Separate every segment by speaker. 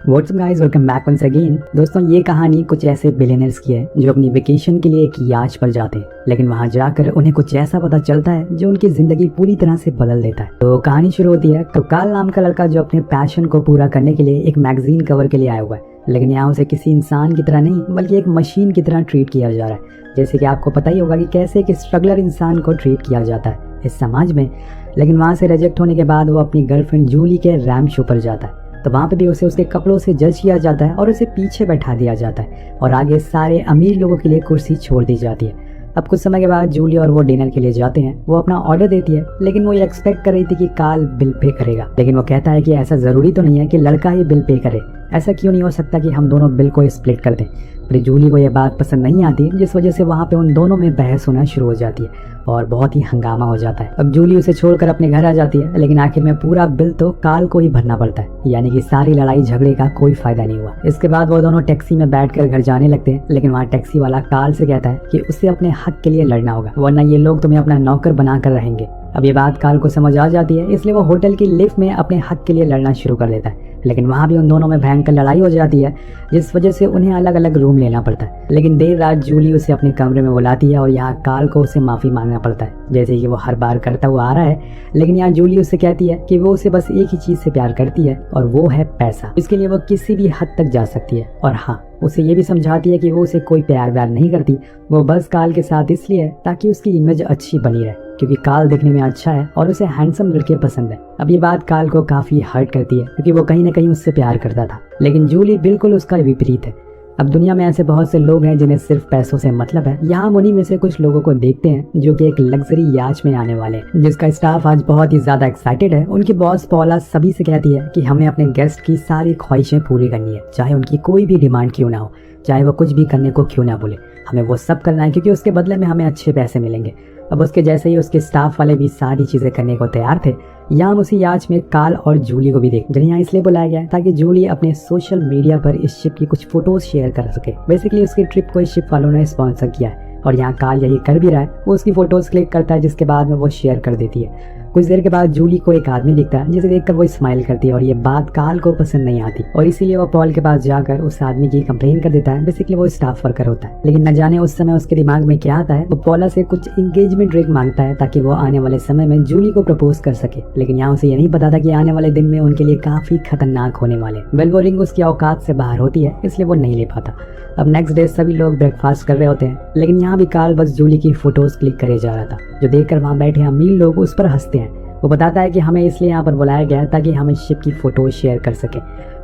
Speaker 1: WhatsApp guys, welcome back once again. दोस्तों, ये कहानी कुछ ऐसे बिलियनर्स की है जो अपनी वेकेशन के लिए एक याच पर जाते हैं, लेकिन वहां जाकर उन्हें कुछ ऐसा पता चलता है जो उनकी जिंदगी पूरी तरह से बदल देता है। तो कहानी शुरू होती है। तो काल नाम का लड़का जो अपने पैशन को पूरा करने के लिए एक मैगजीन कवर के लिए आया हुआ है, लेकिन यहाँ उसे किसी इंसान की तरह नहीं बल्कि एक मशीन की तरह ट्रीट किया जा रहा है। जैसे कि आपको पता ही होगा कि कैसे एक स्ट्रगलर इंसान को ट्रीट किया जाता है इस समाज में। लेकिन वहाँ से रिजेक्ट होने के बाद वो अपनी गर्लफ्रेंड जूली के रैंप शो पर जाता है। तो वहाँ पे भी उसे उसके कपड़ों से जज किया जाता है और उसे पीछे बैठा दिया जाता है और आगे सारे अमीर लोगों के लिए कुर्सी छोड़ दी जाती है। अब कुछ समय के बाद जूली और वो डिनर के लिए जाते हैं। वो अपना ऑर्डर देती है, लेकिन वो ये एक्सपेक्ट कर रही थी कि काल बिल पे करेगा, लेकिन वो कहता है कि ऐसा जरूरी तो नहीं है कि लड़का ही बिल पे करे। ऐसा क्यों नहीं हो सकता कि हम दोनों बिल को स्प्लिट कर दें। पर जूली को यह बात पसंद नहीं आती, जिस वजह से वहाँ पे उन दोनों में बहस होना शुरू हो जाती है और बहुत ही हंगामा हो जाता है। अब जूली उसे छोड़कर अपने घर आ जाती है, लेकिन आखिर में पूरा बिल तो काल को ही भरना पड़ता है, यानी कि सारी लड़ाई झगड़े का कोई फायदा नहीं हुआ। इसके बाद वो दोनों टैक्सी में बैठकर घर जाने लगते हैं, लेकिन वहाँ टैक्सी वाला काल से कहता है कि उसे अपने हक के लिए लड़ना होगा, वरना ये लोग तुम्हें अपना नौकर बनाकर रहेंगे। अब ये बात काल को समझ आ जाती है, इसलिए वो होटल की लिफ्ट में अपने हक के लिए लड़ना शुरू कर देता है। लेकिन वहाँ भी उन दोनों में भयंकर लड़ाई हो जाती है, जिस वजह से उन्हें अलग अलग रूम लेना पड़ता है। लेकिन देर रात जूली उसे अपने कमरे में बुलाती है और यहाँ काल को उसे माफी मांगना पड़ता है, जैसे कि वो हर बार करता हुआ आ रहा है। लेकिन यहाँ जूली उससे कहती है कि वो उसे बस एक ही चीज से प्यार करती है और वो है पैसा। इसके लिए वो किसी भी हद तक जा सकती है। और हाँ, उसे ये भी समझाती है कि वो उसे कोई प्यार व्यार नहीं करती, वो बस काल के साथ इसलिए है ताकि उसकी इमेज अच्छी बनी रहे, क्योंकि काल दिखने में अच्छा है और उसे हैंडसम लड़के पसंद है। अब ये बात काल को काफी हर्ट करती है, क्योंकि वो कहीं न कहीं उससे प्यार करता था। लेकिन जूली बिल्कुल उसका विपरीत है। अब दुनिया में ऐसे बहुत से लोग हैं जिन्हें सिर्फ पैसों से मतलब है। यहाँ हम उन्हीं में से कुछ लोगों को देखते हैं जो कि एक लग्जरी याच में आने वाले हैं, जिसका स्टाफ आज बहुत ही ज्यादा एक्साइटेड है। उनकी बॉस पॉला सभी से कहती है कि हमें अपने गेस्ट की सारी ख्वाहिशें पूरी करनी है, चाहे उनकी कोई भी डिमांड क्यों ना हो, चाहे वो कुछ भी करने को क्यों ना बोले, हमें वो सब करना है, क्योंकि उसके बदले में हमें अच्छे पैसे मिलेंगे। अब उसके जैसे ही उसके स्टाफ वाले भी सारी चीजें करने को तैयार थे। यहाँ हम उसी याच में काल और जूली को भी देख, जिन्हें यहाँ इसलिए बुलाया गया है ताकि जूली अपने सोशल मीडिया पर इस शिप की कुछ फोटोज शेयर कर सके। बेसिकली उसकी ट्रिप को इस शिप वालों ने स्पॉन्सर किया है और यहाँ काल यही कर भी रहा है। वो उसकी फोटोज क्लिक करता है, जिसके बाद में वो शेयर कर देती है। कुछ देर के बाद जूली को एक आदमी दिखता है, जिसे देखकर वो स्माइल करती है और ये बात काल को पसंद नहीं आती और इसीलिए वो पॉल के पास जाकर उस आदमी की कंप्लेन कर देता है। बेसिकली वो स्टाफ वर्कर होता है, लेकिन न जाने उस समय उसके दिमाग में क्या आता है। वो पॉला से कुछ एंगेजमेंट रिंग मांगता है ताकि वो आने वाले समय में जूली को प्रपोज कर सके। लेकिन यहाँ उसे ये नहीं पता था कि आने वाले दिन में उनके लिए काफी खतरनाक होने वाले। वेल, वो रिंग उसकी औकात से बाहर होती है, इसलिए वो नहीं ले पाता। अब नेक्स्ट डे सभी लोग ब्रेकफास्ट कर रहे होते हैं, लेकिन यहाँ भी काल बस जूली की फोटोज क्लिक करे जा रहा था, जो देखकर वहाँ बैठे अमीर लोग उस पर हंसते हैं। वो बताता है कि हमें इसलिए यहाँ पर बुलाया गया ताकि हम इस शिप की फोटो शेयर कर सके।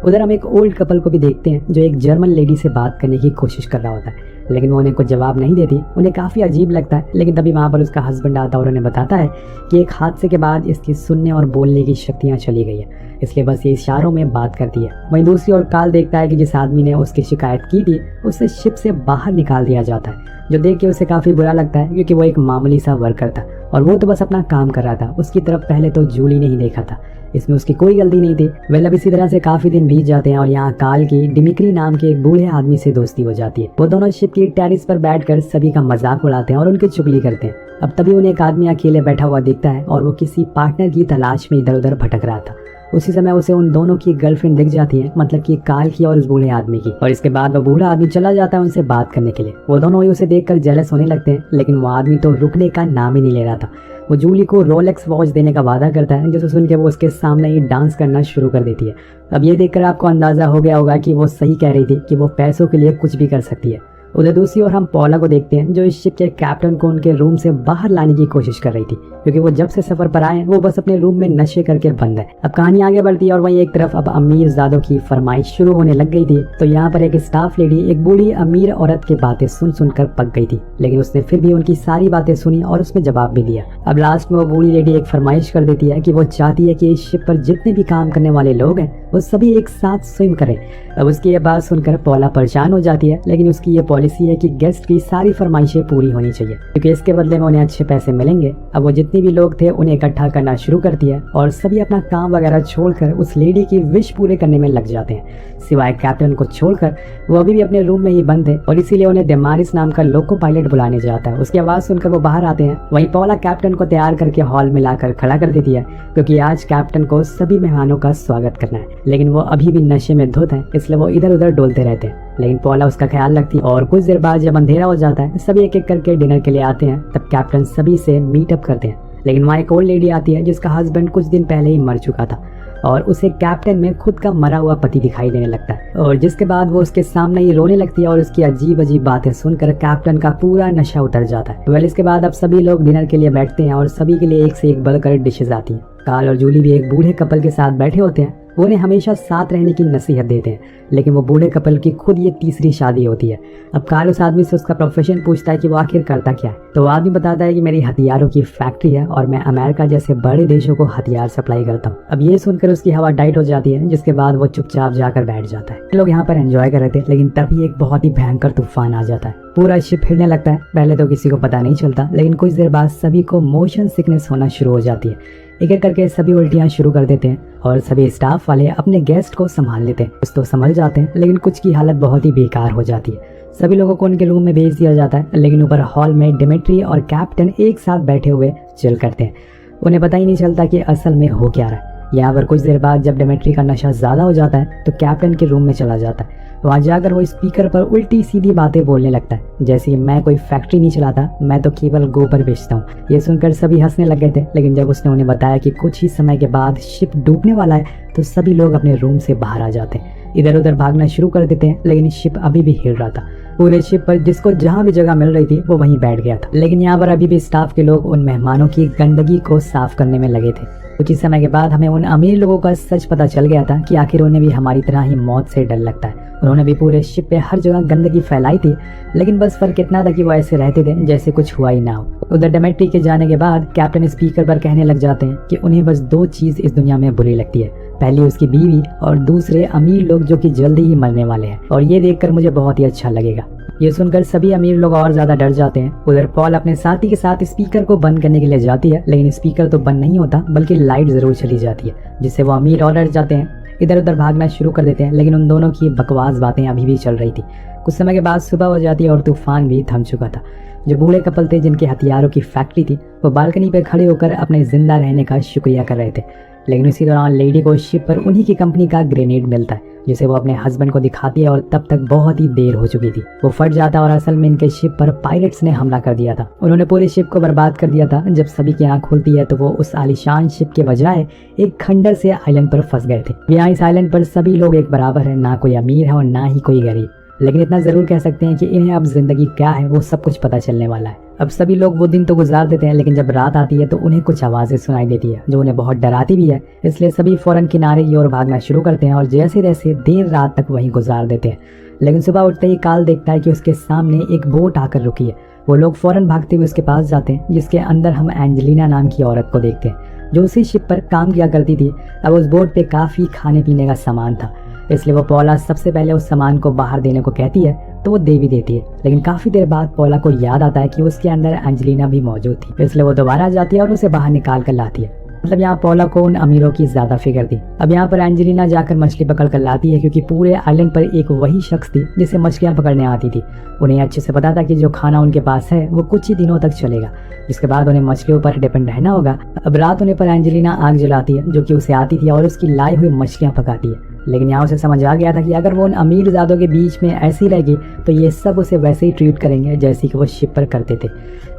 Speaker 1: उधर हम एक ओल्ड कपल को भी देखते हैं जो एक जर्मन लेडी से बात करने की कोशिश कर रहा होता है, लेकिन वो उन्हें कुछ जवाब नहीं देती। उन्हें काफी अजीब लगता है, लेकिन तभी वहाँ पर उसका हस्बैंड आता है और उन्हें बताता है कि एक हादसे के बाद इसकी सुनने और बोलने की शक्तियाँ चली गई है, इसलिए बस ये इशारों में बात करती है। वहीं दूसरी ओर काल देखता है कि जिस आदमी ने उसकी शिकायत की थी उसे शिप से बाहर निकाल दिया जाता है, जो देख के उसे काफी बुरा लगता है, क्योंकि वो एक मामूली सा वर्कर था और वो तो बस अपना काम कर रहा था। उसकी तरफ पहले तो जूली ने ही देखा था, इसमें उसकी कोई गलती नहीं थी। वेल, अब इसी तरह से काफी दिन बीत जाते हैं और यहाँ काल की डिमिक्री नाम के एक बूढ़े आदमी से दोस्ती हो जाती है। वो दोनों शिप की टेरिस पर बैठकर सभी का मजाक उड़ाते हैं और उनकी चुगली करते हैं। अब तभी उन्हें एक आदमी अकेले बैठा हुआ दिखता है और वो किसी पार्टनर की तलाश में इधर उधर भटक रहा था। उसी समय उसे उन दोनों की गर्लफ्रेंड दिख जाती है, मतलब कि काल की और उस बूढ़े आदमी की। और इसके बाद वो बूढ़ा आदमी चला जाता है उनसे बात करने के लिए। वो दोनों ही उसे देखकर जेलस होने लगते हैं, लेकिन वो आदमी तो रुकने का नाम ही नहीं ले रहा था। वो जूली को रोलेक्स वॉच देने का वादा करता है, जिसे सुन के वो उसके सामने ही डांस करना शुरू कर देती है। अब ये देखकर आपको अंदाजा हो गया होगा कि वो सही कह रही थी कि वो पैसों के लिए कुछ भी कर सकती है। उधर दूसरी ओर हम पॉला को देखते हैं, जो इस शिप के कैप्टन को उनके रूम से बाहर लाने की कोशिश कर रही थी, क्योंकि वो जब से सफर पर आए वो बस अपने रूम में नशे करके बंद है। अब कहानी आगे बढ़ती है और वहीं एक तरफ अब अमीर ज़ादों की फरमाइश शुरू होने लग गई थी। तो यहाँ पर एक स्टाफ लेडी एक बूढ़ी अमीर औरत की बातें सुन सुनकर पक गई थी, लेकिन उसने फिर भी उनकी सारी बातें सुनी और उसमें जवाब भी दिया। अब लास्ट में वो बूढ़ी लेडी एक फरमाइश कर देती है कि वो चाहती है कि इस शिप पर जितने भी काम करने वाले लोग हैं वो सभी एक साथ स्विम करें। अब उसकी ये बात सुनकर पॉला परेशान हो जाती है, लेकिन उसकी ये पॉलिसी पॉलिसी है कि गेस्ट की सारी फरमाइशें पूरी होनी चाहिए, क्योंकि इसके बदले में उन्हें अच्छे पैसे मिलेंगे। अब वो जितने भी लोग थे उन्हें इकट्ठा करना शुरू करती है और सभी अपना काम वगैरह छोड़कर उस लेडी की विश पूरे करने में लग जाते हैं, सिवाय कैप्टन को छोड़कर। वो अभी भी अपने रूम में ही बंद है और इसीलिए उन्हें डेमारिस नाम का लोको पायलट बुलाने जाता है। उसकी आवाज सुनकर वो बाहर आते हैं। वहीं पॉला कैप्टन को तैयार करके हॉल में लाकर खड़ा कर देती है, क्योंकि आज कैप्टन को सभी मेहमानों का स्वागत करना है। लेकिन वो अभी भी नशे में धुत है, इसलिए वो इधर उधर डोलते रहते हैं। लेकिन पॉला उसका ख्याल रखती है और कुछ देर बाद जब अंधेरा हो जाता है, सभी एक एक करके डिनर के लिए आते हैं। तब कैप्टन सभी से मीटअप करते हैं। लेकिन वहाँ एक ओल्ड लेडी आती है जिसका हस्बैंड कुछ दिन पहले ही मर चुका था और उसे कैप्टन में खुद का मरा हुआ पति दिखाई देने लगता है, और जिसके बाद वो उसके सामने ही रोने लगती है और उसकी अजीब अजीब बातें सुनकर कैप्टन का पूरा नशा उतर जाता है। वेल, इसके बाद अब सभी लोग डिनर के लिए बैठते हैं और सभी के लिए एक से एक बढ़कर डिशेज आती हैं। कार्ल और जूली भी एक बूढ़े कपल के साथ बैठे होते हैं। वो उन्हें हमेशा साथ रहने की नसीहत देते हैं, लेकिन वो बूढ़े कपल की खुद ये तीसरी शादी होती है। अब कार्ल उस आदमी से उसका प्रोफेशन पूछता है कि वो आखिर करता क्या है, तो वो आदमी बताता है कि मेरी हथियारों की फैक्ट्री है और मैं अमेरिका जैसे बड़े देशों को हथियार सप्लाई करता हूँ। अब ये सुनकर उसकी हवा टाइट हो जाती है, जिसके बाद वो चुपचाप जाकर बैठ जाता है। लोग यहाँ पर एंजॉय कर रहे थे, लेकिन तभी एक बहुत ही भयंकर तूफान आ जाता है। पूरा शिप हिलने लगता है। पहले तो किसी को पता नहीं चलता, लेकिन कुछ देर बाद सभी को मोशन सिकनेस होना शुरू हो जाती है। एक एक करके सभी उल्टियां शुरू कर देते हैं और सभी स्टाफ वाले अपने गेस्ट को संभाल लेते हैं। कुछ तो संभल जाते हैं, लेकिन कुछ की हालत बहुत ही बेकार हो जाती है। सभी लोगों को उनके रूम में भेज दिया जाता है, लेकिन ऊपर हॉल में डिमिट्री और कैप्टन एक साथ बैठे हुए चिल करते हैं। उन्हें पता ही नहीं चलता कि असल में हो क्या रहा है। यहाँ पर कुछ देर बाद जब डिमिट्री का नशा ज्यादा हो जाता है तो कैप्टन के रूम में चला जाता है। वहाँ जाकर वो स्पीकर पर उल्टी सीधी बातें बोलने लगता है, जैसे कि मैं कोई फैक्ट्री नहीं चलाता, मैं तो केवल गोबर बेचता हूँ। ये सुनकर सभी हंसने लग गए थे, लेकिन जब उसने उन्हें बताया कि कुछ ही समय के बाद शिप डूबने वाला है, तो सभी लोग अपने रूम से बाहर आ जाते हैं, इधर उधर भागना शुरू कर देते हैं। लेकिन शिप अभी भी हिल रहा था। पूरे शिप पर जिसको जहाँ भी जगह मिल रही थी वो वहीं बैठ गया था। लेकिन यहाँ पर अभी भी स्टाफ के लोग उन मेहमानों की गंदगी को साफ करने में लगे थे। कुछ ही समय के बाद हमें उन अमीर लोगों का सच पता चल गया था कि आखिर उन्हें भी हमारी तरह ही मौत से डर लगता है। उन्होंने भी पूरे शिप पे हर जगह गंदगी फैलाई थी, लेकिन बस फर्क इतना था कि वो ऐसे रहते थे जैसे कुछ हुआ ही ना हो। उधर डेमेट्री के जाने के बाद कैप्टन स्पीकर पर कहने लग जाते हैं कि उन्हें बस दो चीज इस दुनिया में बुरी लगती है, पहली उसकी बीवी और दूसरे अमीर लोग जो कि जल्दी ही मरने वाले हैं, और ये देखकर मुझे बहुत ही अच्छा लगेगा। ये सुनकर सभी अमीर लोग और ज्यादा डर जाते हैं। उधर पॉल अपने साथी के साथ स्पीकर को बंद करने के लिए जाती है, लेकिन स्पीकर तो बंद नहीं होता, बल्कि लाइट जरूर चली जाती है, जिससे वो अमीर और डर जाते हैं, इधर उधर भागना शुरू कर देते हैं। लेकिन उन दोनों की बकवास बातें अभी भी चल रही थी। कुछ समय के बाद सुबह हो जाती है और तूफान भी थम चुका था। जो बूढ़े कपल थे जिनके हथियारों की फैक्ट्री थी, वो बालकनी पर खड़े होकर अपने जिंदा रहने का शुक्रिया कर रहे थे। लेकिन उसी दौरान लेडी को शिप पर उन्हीं की कंपनी का ग्रेनेड मिलता है, जिसे वो अपने हस्बैंड को दिखाती है, और तब तक बहुत ही देर हो चुकी थी। वो फट जाता और असल में इनके शिप पर पायरेट्स ने हमला कर दिया था। उन्होंने पूरी शिप को बर्बाद कर दिया था। जब सभी की आंख खुलती है तो वो उस आलीशान शिप के बजाय एक खंडर से आइलैंड पर फंस गए थे। यहाँ इस आइलैंड पर सभी लोग एक बराबर है, ना कोई अमीर है और ना ही कोई गरीब। लेकिन इतना जरूर कह सकते हैं कि इन्हें अब जिंदगी क्या है वो सब कुछ पता चलने वाला है। अब सभी लोग वो दिन तो गुजार देते हैं, लेकिन जब रात आती है तो उन्हें कुछ आवाजें सुनाई देती है जो उन्हें बहुत डराती भी है। इसलिए सभी फौरन किनारे की ओर भागना शुरू करते हैं और जैसे जैसे देर रात तक वहीं गुजार देते हैं। लेकिन सुबह उठते ही कार्ल देखता है कि उसके सामने एक बोट आकर रुकी है। वो लोग फौरन भागते हुए उसके पास जाते हैं, जिसके अंदर हम एंजेलिना नाम की औरत को देखते हैं, जो उसी शिप पर काम किया करती थी। अब उस बोट पे काफी खाने पीने का सामान था, इसलिए वो पॉला सबसे पहले उस सामान को बाहर देने को कहती है, तो वो दे भी देती है। लेकिन काफी देर बाद पॉला को याद आता है कि उसके अंदर एंजेलिना भी मौजूद थी, इसलिए वो दोबारा जाती है और उसे बाहर निकाल कर लाती है। मतलब यहाँ पॉला को उन अमीरों की ज्यादा फिक्र थी। अब यहाँ पर एंजेलिना जाकर मछली पकड़ कर लाती है, क्योंकि पूरे आइलैंड पर एक वही शख्स थी जिसे मछलियाँ पकड़ने आती थी। उन्हें अच्छे से पता था कि जो खाना उनके पास है वो कुछ ही दिनों तक चलेगा, जिसके बाद उन्हें मछलियों पर डिपेंड रहना होगा। अब रात होने पर एंजेलिना आग जलाती है, जो कि उसे आती थी, और उसकी लाई हुई मछलियाँ पकाती है। लेकिन यहाँ उसे समझ आ गया था कि अगर वो उन अमीर ज़ादों के बीच में ऐसी रहेगी तो ये सब उसे वैसे ही ट्रीट करेंगे जैसे कि वो शिप पर करते थे।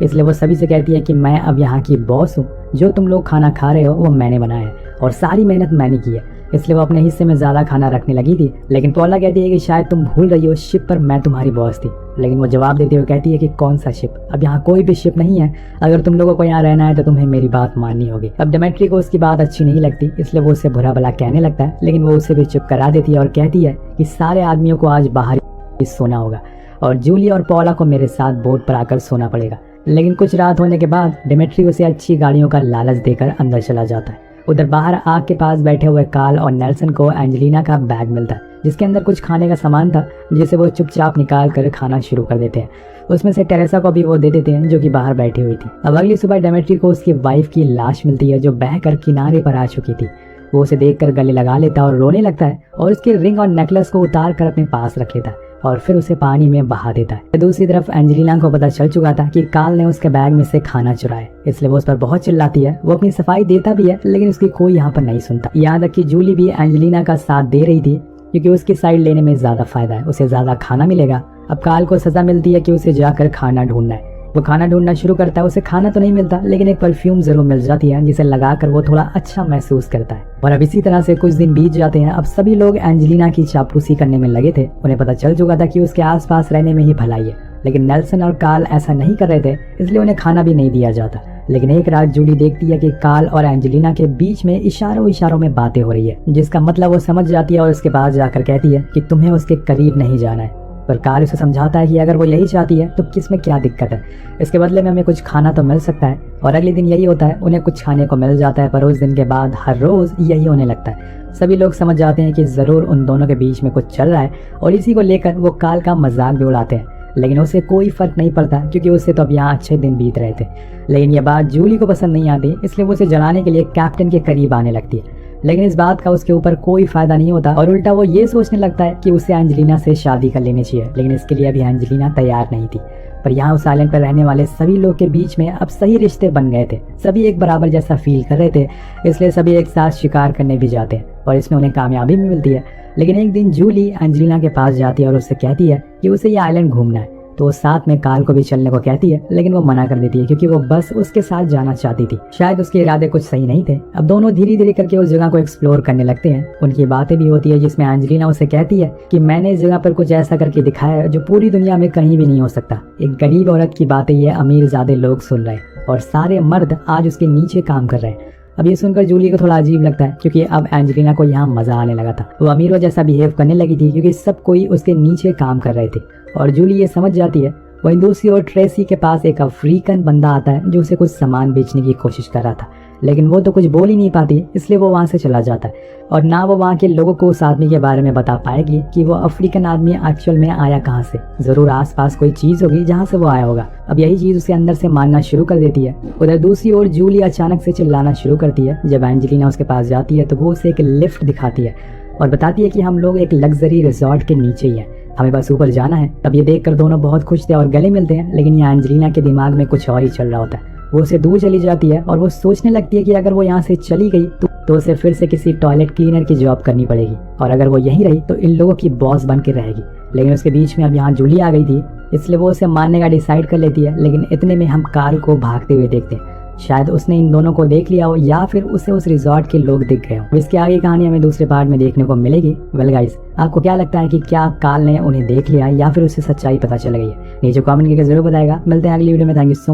Speaker 1: इसलिए वो सभी से कहती है कि मैं अब यहाँ की बॉस हूँ, जो तुम लोग खाना खा रहे हो वो मैंने बनाया है और सारी मेहनत मैंने की है। इसलिए वो अपने हिस्से में ज़्यादा खाना रखने लगी थी। लेकिन पॉला कहती है कि शायद तुम भूल रही हो, शिप पर मैं तुम्हारी बॉस थी। लेकिन वो जवाब देते हुए कहती है कि कौन सा शिप, अब यहाँ कोई भी शिप नहीं है। अगर तुम लोगों को यहाँ रहना है तो तुम्हें मेरी बात माननी होगी। अब डेमेट्री को उसकी बात अच्छी नहीं लगती, इसलिए वो उसे बुरा भला कहने लगता है, लेकिन वो उसे भी चुप करा देती है और कहती है कि सारे आदमियों को आज बाहर ही सोना होगा और जूली और पॉला को मेरे साथ बोट पर आकर सोना पड़ेगा। लेकिन कुछ रात होने के बाद डेमेट्री उसे अच्छी गाड़ियों का लालच देकर अंदर चला जाता है। उधर बाहर आग के पास बैठे हुए कार्ल और नेल्सन को एंजेलिना का बैग मिलता है, जिसके अंदर कुछ खाने का सामान था जिसे वो चुपचाप निकाल कर खाना शुरू कर देते हैं। उसमें से टेरेसा को भी वो दे देते हैं जो कि बाहर बैठी हुई थी। अब अगली सुबह डेमेट्री को उसकी वाइफ की लाश मिलती है जो बहकर किनारे पर आ चुकी थी। वो उसे देखकर गले लगा लेता है और रोने लगता है और उसके रिंग और नेकलेस को उतार कर अपने पास रख लेता है और फिर उसे पानी में बहा देता है। दूसरी तरफ एंजेलिना को पता चल चुका था कि कार्ल ने उसके बैग में से खाना चुराया, इसलिए वो उस पर बहुत चिल्लाती है। वो अपनी सफाई देता भी है लेकिन उसकी कोई यहाँ पर नहीं सुनता। यहाँ तक कि जूली भी एंजेलिना का साथ दे रही थी क्योंकि उसकी साइड लेने में ज्यादा फायदा है, उसे ज्यादा खाना मिलेगा। अब कार्ल को सजा मिलती है कि उसे जाकर खाना ढूंढना है। वो खाना ढूंढना शुरू करता है। उसे खाना तो नहीं मिलता लेकिन एक परफ्यूम जरूर मिल जाती है जिसे लगाकर वो थोड़ा अच्छा महसूस करता है। और अब इसी तरह से कुछ दिन बीत जाते हैं। अब सभी लोग एंजेलिना की चापलूसी करने में लगे थे। उन्हें पता चल चुका था कि उसके आसपास रहने में ही भलाई है, लेकिन नेल्सन और कार्ल ऐसा नहीं कर रहे थे, इसलिए उन्हें खाना भी नहीं दिया जाता। लेकिन एक रात जूली देखती है कि कार्ल और एंजेलिना के बीच में इशारों में बातें हो रही है, जिसका मतलब वो समझ जाती है और उसके पास जाकर कहती है कि तुम्हें उसके करीब नहीं जाना है। पर कार्ल उसे समझाता है कि अगर वो यही चाहती है तो किसमें क्या दिक्कत है, इसके बदले में हमें कुछ खाना तो मिल सकता है। और अगले दिन यही होता है, उन्हें कुछ खाने को मिल जाता है। पर उस दिन के बाद हर रोज यही होने लगता है। सभी लोग समझ जाते हैं कि जरूर उन दोनों के बीच में कुछ चल रहा है और इसी को लेकर वो कार्ल का मजाक भी उड़ाते हैं, लेकिन उसे कोई फर्क नहीं पड़ता क्योंकि उससे तो अब यहाँ अच्छे दिन बीत रहे थे। लेकिन ये बात जूली को पसंद नहीं आती, इसलिए वो उसे जलाने के लिए कैप्टन के करीब आने लगती है। लेकिन इस बात का उसके ऊपर कोई फायदा नहीं होता और उल्टा वो ये सोचने लगता है कि उसे एंजेलिना से शादी कर लेनी चाहिए, लेकिन इसके लिए अभी एंजेलिना तैयार नहीं थी। पर यहाँ उस आइलैंड पर रहने वाले सभी लोग के बीच में अब सही रिश्ते बन गए थे। सभी एक बराबर जैसा फील कर रहे थे, इसलिए सभी एक साथ शिकार करने भी जाते हैं और इसमें उन्हें कामयाबी भी मिलती है। लेकिन एक दिन जूली एंजेलिना के पास जाती है और उससे कहती है कि उसे ये आइलैंड घूमना है, तो वो साथ में कार्ल को भी चलने को कहती है, लेकिन वो मना कर देती है क्योंकि वो बस उसके साथ जाना चाहती थी। शायद उसके इरादे कुछ सही नहीं थे। अब दोनों धीरे धीरे करके उस जगह को एक्सप्लोर करने लगते हैं। उनकी बातें भी होती है जिसमें एंजेलिना उसे कहती है कि मैंने इस जगह पर कुछ ऐसा करके दिखाया है जो पूरी दुनिया में कहीं भी नहीं हो सकता। एक गरीब औरत की बातें ये अमीर ज़्यादा लोग सुन रहे हैं और सारे मर्द आज उसके नीचे काम कर रहे हैं। अब ये सुनकर जूली को थोड़ा अजीब लगता है क्योंकि अब एंजेलिना को यहाँ मजा आने लगा था। वो अमीरों जैसा बिहेव करने लगी थी क्योंकि सब कोई उसके नीचे काम कर रहे थे और जूली ये समझ जाती है। वहीं दूसरी ओर ट्रेसी के पास एक अफ्रीकन बंदा आता है जो उसे कुछ सामान बेचने की कोशिश कर रहा था, लेकिन वो तो कुछ बोल ही नहीं पाती, इसलिए वो वहाँ से चला जाता है और ना वो वहाँ के लोगों को उस आदमी के बारे में बता पाएगी कि वो अफ्रीकन आदमी एक्चुअल में आया कहाँ से। जरूर आसपास कोई चीज होगी जहाँ से वो आया होगा। अब यही चीज उसे अंदर से मानना शुरू कर देती है। उधर दूसरी ओर जूली अचानक से चिल्लाना शुरू करती है। जब एंजेलिना उसके पास जाती है तो वो उसे एक लिफ्ट दिखाती है और बताती है कि हम लोग एक लग्जरी रिजॉर्ट के नीचे ही हैं, हमें बस ऊपर जाना है। तब ये देखकर दोनों बहुत खुश थे और गले मिलते हैं, लेकिन यहाँ एंजेलिना के दिमाग में कुछ और ही चल रहा होता है। वो उसे दूर चली जाती है और वो सोचने लगती है कि अगर वो यहाँ से चली गई तो उसे फिर से किसी टॉयलेट क्लीनर की जॉब करनी पड़ेगी और अगर वो यहीं रही तो इन लोगों की बॉस बन के रहेगी। लेकिन उसके बीच में अब यहाँ जूली आ गई थी, इसलिए वो उसे मारने का डिसाइड कर लेती है। लेकिन इतने में हम कार्ल को भागते हुए देखते हैं। शायद उसने इन दोनों को देख लिया हो या फिर उसे उस रिजॉर्ट के लोग दिख गए हो। इसके आगे कहानी हमें दूसरे पार्ट में देखने को मिलेगी। वेल गाइस, आपको क्या लगता है कि क्या कार्ल ने उन्हें देख लिया या फिर उसे सच्चाई पता चल गई है? नीचे कमेंट करके जरूर बताएगा। मिलते हैं अगली वीडियो में। Thank you so much.